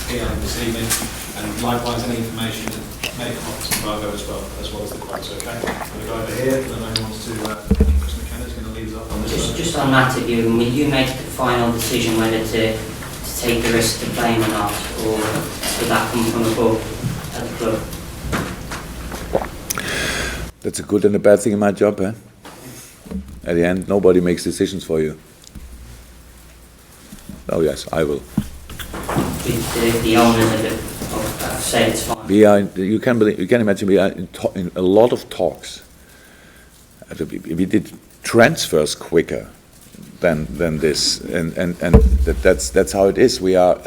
PM this evening, and likewise any information to make copies of Embargo as well as the quotes. Okay, we'll go over here, and then anyone wants to. Chris McKenna's going to lead us up on this. Just on Matip, will you make the final decision whether to take the risk to play him or not, or would that come from above at the club? That's a good and a bad thing in my job, eh? At the end, nobody makes decisions for you. Oh yes, I will. The owners have said it's fine. You can imagine we are in a lot of talks. We did transfers quicker than this, and that's how it is. We are,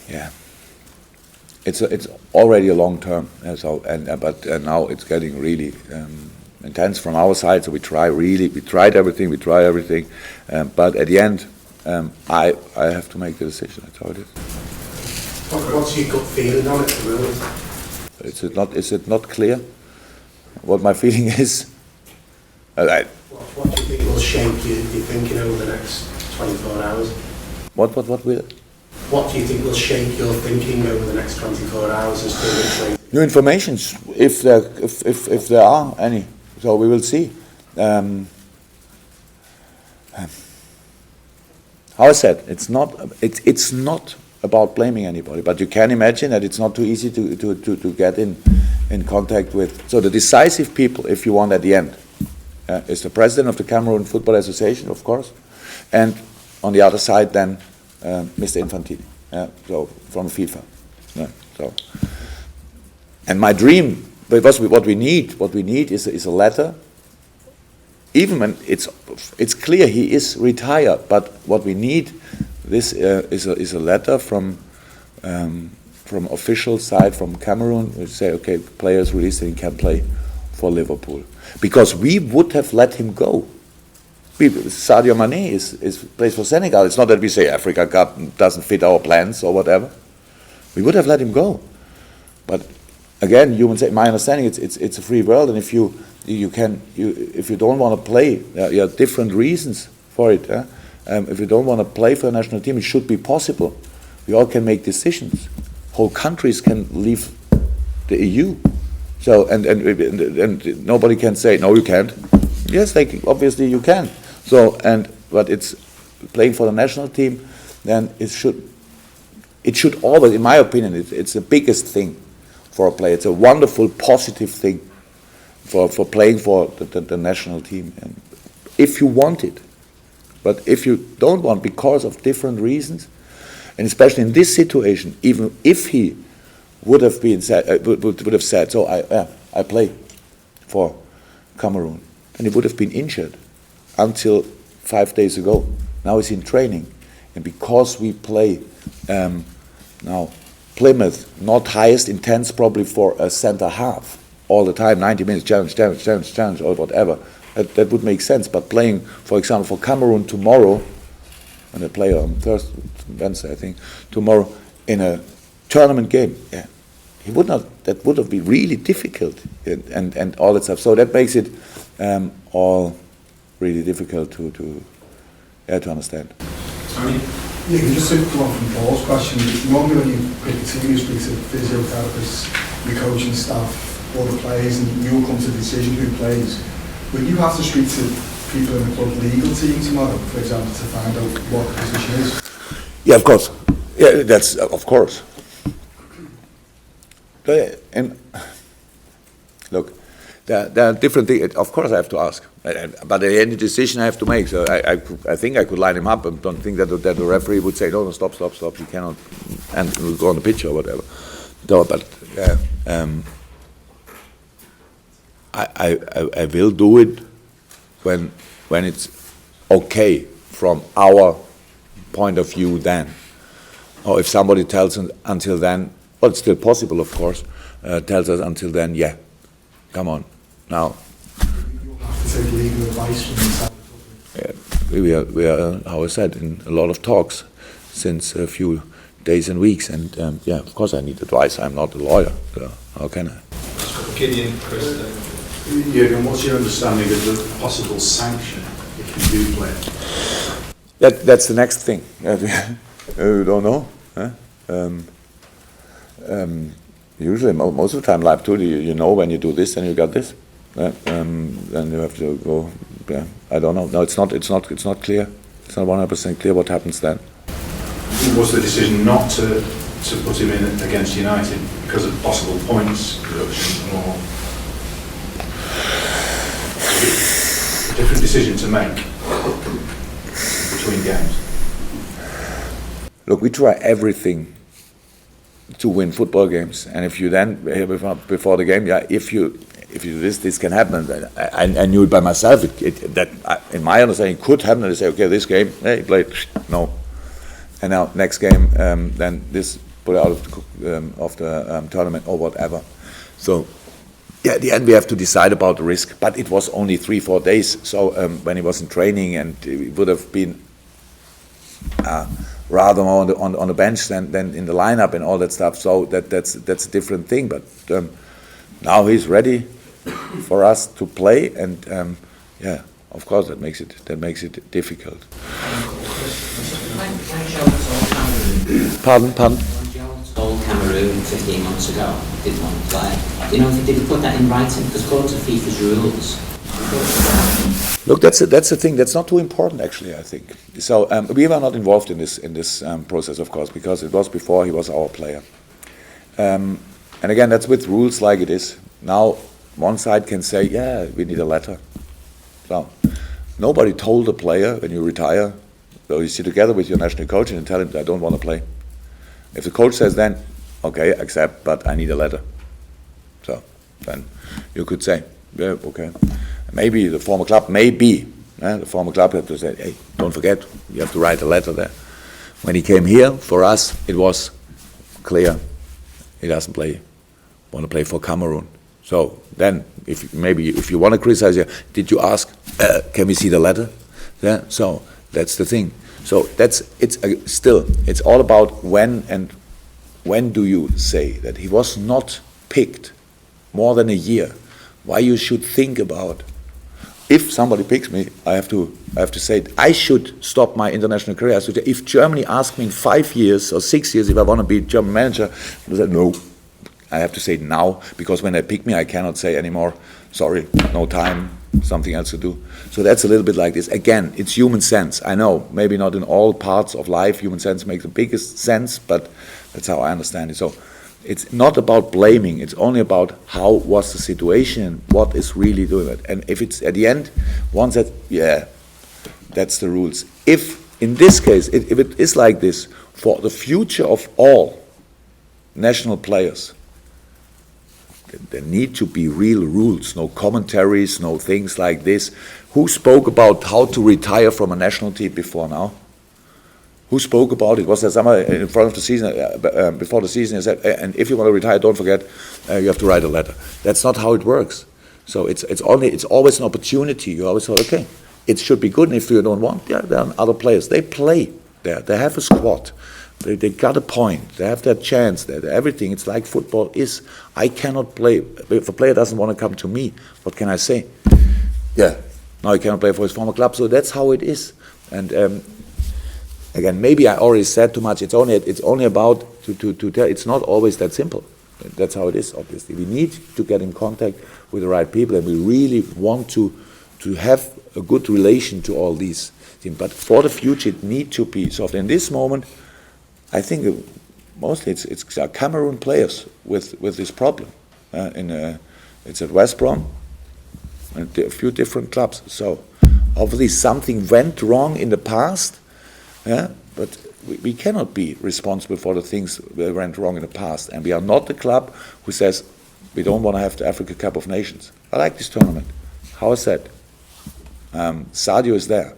yeah. It's already a long term, but now it's getting really intense from our side. So we try everything, but at the end, I have to make the decision. That's how it is. What's your gut feeling on it at the moment? Is it not clear what my feeling is? What do you think will shape your thinking over the next 24 hours? What will? What do you think will shape your thinking over the next 24 hours as to which way? New informations, if there are any. So we will see. How I said, it's not about blaming anybody, but you can imagine that it's not too easy to get in contact with. So the decisive people, if you want, at the end, is the president of the Cameroon Football Association, of course, and on the other side then Mr. Infantini, so from FIFA. So, and my dream, because what we need is a letter. Even when it's clear he is retired, but what we need is a letter from official side from Cameroon. We say, okay, players released and he can play for Liverpool, because we would have let him go. Sadio Mane plays for Senegal. It's not that we say Africa Cup doesn't fit our plans or whatever. We would have let him go. But again, you would say, my understanding, it's a free world, and if you don't want to play, there are different reasons for it. If you don't want to play for a national team, it should be possible. We all can make decisions. Whole countries can leave the EU. So and nobody can say no, you can't. Yes, obviously you can. So but it's playing for the national team. Then it should always, in my opinion, it's the biggest thing for a player. It's a wonderful, positive thing for playing for the national team, and if you want it. But if you don't want, because of different reasons, and especially in this situation, even if he would have said, so I play for Cameroon, then he would have been injured until 5 days ago. Now he's in training, and because we play now Plymouth, not highest intense probably for a centre half all the time, 90 minutes, challenge, or whatever. That would make sense. But playing, for example, for Cameroon tomorrow, and they play on Wednesday, I think, tomorrow in a tournament game, he would not. That would have been really difficult, and all that stuff. So that makes it all really difficult to understand. Tony? Yeah, can just go on from Paul's question. Normally when you pick a team, you speak to physiotherapists, your coaching staff, all the players, and you will come to the decision who plays. Will you have to speak to people in the club legal team tomorrow, for example, to find out what the position is? Yeah, of course. Yeah, that's of course. And look, there are different things. Of course, I have to ask, but any decision I have to make. So I think I could line him up, and don't think that the referee would say no, stop, you cannot, and we'll go on the pitch or whatever. No, but I will do it when it's okay from our point of view then. Or if somebody tells us until then, well, it's still possible, of course, tells us until then, yeah, come on, now. You'll have to take legal advice from the Yeah, we are, how I said, in a lot of talks since a few days and weeks, and yeah, of course I need advice. I'm not a lawyer, so how can I? Gideon, Chris. Jurgen, what's your understanding of the possible sanction if you do play? That's the next thing. You don't know. Huh? Usually, most of the time, live too, you know when you do this, then you got this. Then you have to go. Yeah, I don't know. No, it's not clear. It's not 100% clear what happens then. Was the decision not to put him in against United because of possible points reduction, or a different decision to make between games? Look, we try everything to win football games, and if you then before the game, yeah, if you do this can happen. I knew it by myself. In my understanding, it could happen. And they say, okay, this game, hey, played, no, and now next game, then this put out of the tournament or whatever. So, yeah, at the end we have to decide about the risk. But it was only 3-4 days. So when he was in training, and it would have been rather more on the bench than in the lineup and all that stuff. So that's a different thing. But now he's ready for us to play, and yeah, of course that makes it difficult. Pardon? When Joel told Cameroon 15 months ago he didn't want to play, do you know if he did put that in writing? Because according to FIFA's rules. Look, that's the thing. That's not too important, actually. I think so. We were not involved in this process, of course, because it was before he was our player. And again, that's with rules like it is now. One side can say, yeah, we need a letter. So nobody told the player when you retire, so you sit together with your national coach and tell him, I don't want to play. If the coach says then, okay, accept, but I need a letter. So then you could say, yeah, okay. Maybe the former club, the former club had to say, hey, don't forget, you have to write a letter there. When he came here, for us, it was clear he doesn't want to play for Cameroon. So then, if you want to criticize, did you ask? Can we see the letter? Yeah. So that's the thing. So it's all about when do you say that he was not picked more than a year? Why you should think about, if somebody picks me, I have to say it. I should stop my international career. So if Germany asks me in 5 years or 6 years if I want to be German manager, I say no. I have to say it now, because when they pick me, I cannot say anymore, sorry, no time, something else to do. So that's a little bit like this. Again, it's human sense. I know, maybe not in all parts of life, human sense makes the biggest sense, but that's how I understand it. So it's not about blaming, it's only about how was the situation, what is really doing it. And if it's at the end, one said, yeah, that's the rules. If in this case, if it is like this, for the future of all national players, there need to be real rules, no commentaries, no things like this. Who spoke about how to retire from a national team before now? Who spoke about it? Was there someone in front of the season, before the season, said, and if you want to retire, don't forget, you have to write a letter. That's not how it works. So it's always an opportunity. You always say, okay, it should be good, and if you don't want, yeah, there are other players. They play there. They have a squad. They got a point. They have their chance. Everything. It's like football is. I cannot play. If a player doesn't want to come to me, what can I say? Yeah, now he cannot play for his former club. So that's how it is. And again, maybe I already said too much. It's only about to tell. It's not always that simple. That's how it is. Obviously, we need to get in contact with the right people, and we really want to have a good relation to all these things. But for the future, it needs to be solved. In this moment, I think mostly it's Cameroon players with this problem. It's at West Brom and a few different clubs. So obviously something went wrong in the past, but we cannot be responsible for the things that went wrong in the past. And we are not the club who says we don't want to have the Africa Cup of Nations. I like this tournament. How is that? Sadio is there.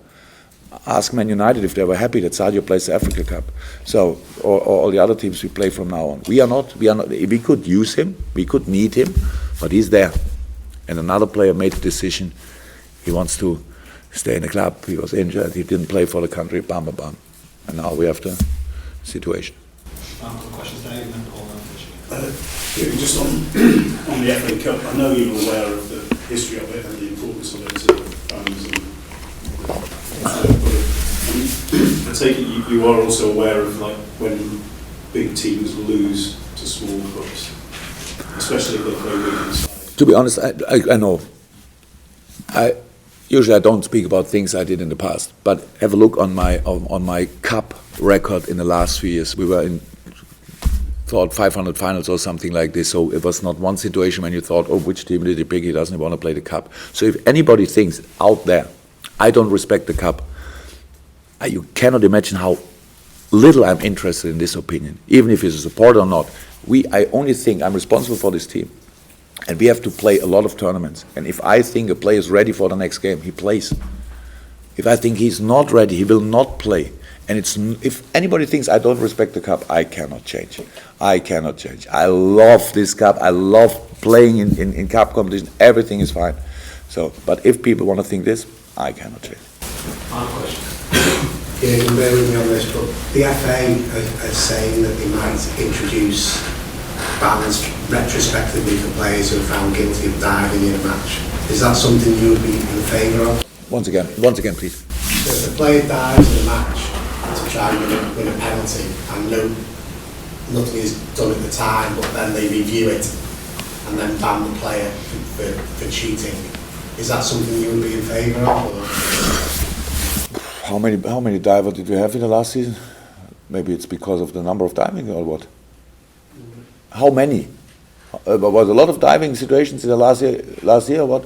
Ask Man United if they were happy that Sadio plays the Africa Cup. So, or all the other teams we play from now on. We are not. We could use him. We could need him, but he's there. And another player made a decision. He wants to stay in the club. He was injured. He didn't play for the country. Bam, bam, bam. And now we have the situation. Questions, Dave, and then Paul. Just on the FA Cup, I know you're aware of the history of it and the importance of it to fans and take it you are also aware of like when big teams lose to small clubs, especially if they play weaker sides. To be honest, I know. Usually I don't speak about things I did in the past, but have a look on my cup record in the last few years. We were in thought 500 finals or something like this, so it was not one situation when you thought, oh, which team did he pick? He doesn't want to play the cup. So if anybody thinks out there, I don't respect the cup, you cannot imagine how little I'm interested in this opinion, even if he's a supporter or not. I only think I'm responsible for this team. And we have to play a lot of tournaments. And if I think a player is ready for the next game, he plays. If I think he's not ready, he will not play. And if anybody thinks I don't respect the cup, I cannot change. I cannot change. I love this cup. I love playing in cup competition. Everything is fine. So, but if people want to think this, I cannot change. Final question. Yeah, you can bear with me on this, but the FA are saying that they might introduce bans retrospectively for players who are found guilty of diving in a match. Is that something you would be in favour of? Once again, please. So if a player dives in a match to try and win a penalty and nothing is done at the time, but then they review it and then ban the player for cheating, is that something you would be in favour of? How many divers did we have in the last season? Maybe it's because of the number of diving or what? How many? Was a lot of diving situations in the last year or what?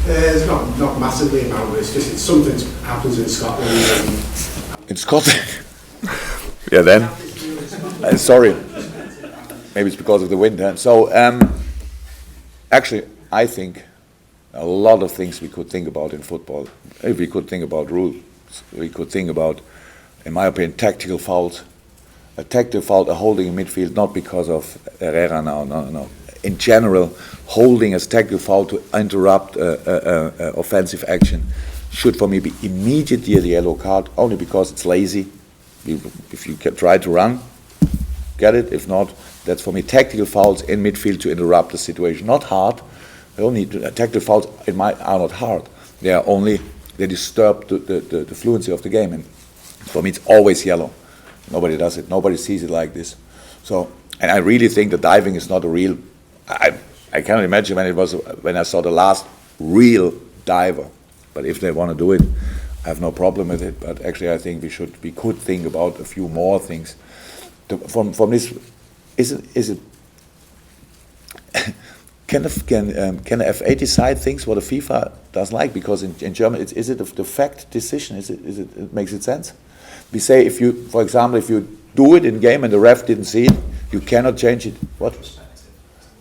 It's not massively amount, but it's something that happens in Scotland. In Scotland? Yeah, then. Sorry. Maybe it's because of the wind. Huh? So, actually, I think a lot of things we could think about in football. If we could think about rules, we could think about, in my opinion, tactical fouls. A tactical foul, a holding in midfield, not because of Herrera now, no. In general, holding as tactical foul to interrupt offensive action should, for me, be immediately a yellow card, only because it's lazy. If you can try to run, get it. If not, that's for me tactical fouls in midfield to interrupt the situation. Not hard. Tactical fouls are not hard. They disturb the fluency of the game, and for me, it's always yellow. Nobody does it. Nobody sees it like this. So, and I really think the diving is not a real. I cannot imagine when I saw the last real diver. But if they want to do it, I have no problem with it. But actually, I think we could think about a few more things. From this, is it? Can the FA decide things what the FIFA does like? Because in Germany, is it the fact decision? It makes it sense? We say for example, if you do it in game and the ref didn't see it, you cannot change it. What?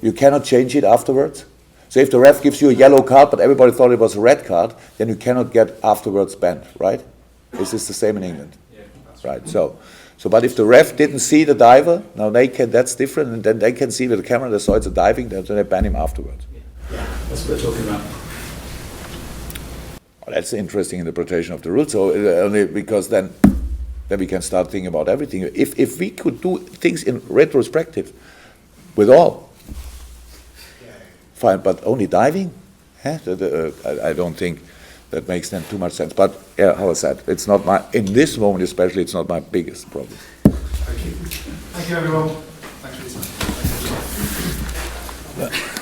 You cannot change it afterwards. So if the ref gives you a yellow card, but everybody thought it was a red card, then you cannot get afterwards banned, right? Is this the same in England? Yeah, that's right. So, but if the ref didn't see the diver, now that's different, and then they can see with the camera they saw it's a diving, then they ban him afterwards. Yeah, that's what we're talking about. Well, that's an interesting interpretation of the rule. So only because then we can start thinking about everything. If we could do things in retrospective, with all, fine, but only diving, I don't think that makes then too much sense. But yeah, how I said, it's not in this moment especially, it's not my biggest problem. Thank you. Thank you, everyone. Thanks for your time. Thank you.